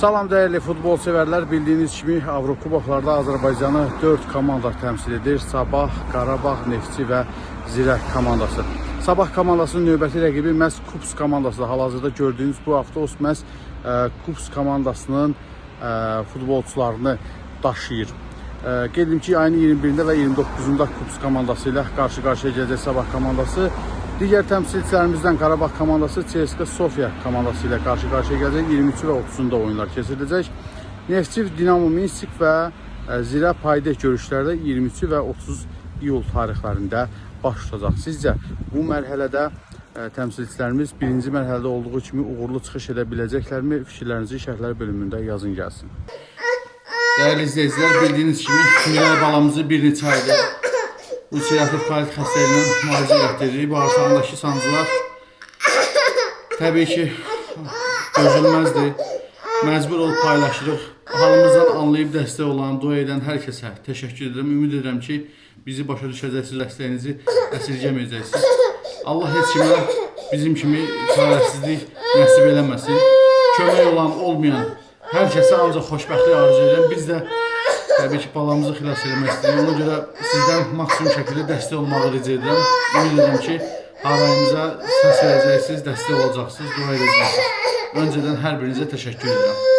Salam dəyərli futbol sevərlər, bildiyiniz kimi Avrokuboklarda Azərbaycanı 4 komanda təmsil edir. Sabah, Qarabağ, Neftçi və Zirək komandası. Sabah komandasının növbəti rəqibi məhz Kups komandasıdır. Hal-hazırda gördüyünüz bu avtobus məhz Kups komandasının futbolçularını daşıyır. Qeyd edim ki, ayın 21-də və 29-da Kups komandası ilə qarşı-qarşıya gələcək Sabah komandası. Digər təmsilçilərimizdən Qarabağ komandası CSKA Sofia komandası ilə qarşı-qarşıya gələcək. 23 və 30-da oyunlar keçiriləcək. Neftçi, Dinamo Minsk və Zirə Paydə görüşlərdə 23 və 30 iyul tarixlərində baş tutacaq. Sizcə bu mərhələdə təmsilçilərimiz birinci mərhələdə olduğu kimi uğurlu çıxış edə biləcəklərmi? Fikirlərinizi şərhlər bölümündə yazın gəlsin. Dəyərli izləyicilər, bildiyiniz kimi Miray balamızı bir neçə aydır ulserativ kolit xəstəliyindən müalicə etdiririk. Bağırsağındakı sancılar təbii ki dözülməzdir. Məcbur olub paylaşırıq. Halımızdan anlayıb dəstək olan, dua edən hər kəsə təşəkkür edirəm. Ümid edirəm ki, bizi başa düşəcəksiniz, dəstəyinizi əsirgəməyəcəksiniz. Allah heç kimə bizim kimi çarəsizlik nəsib eləməsin. Kömək olan, olmayan hər kəsə ancaq xoşbəxtlik arzu edirəm. Biz də təbii ki, balamızı xilas etmək istəyirəm. Ona görə sizdən maksimum şəkildə dəstək olmağı rica edirəm. Ümid edirəm ki, harayımıza səs verəcəksiniz, dəstək olacaqsınız, dua edəcəksiniz. Öncədən hər birinizə təşəkkür edirəm.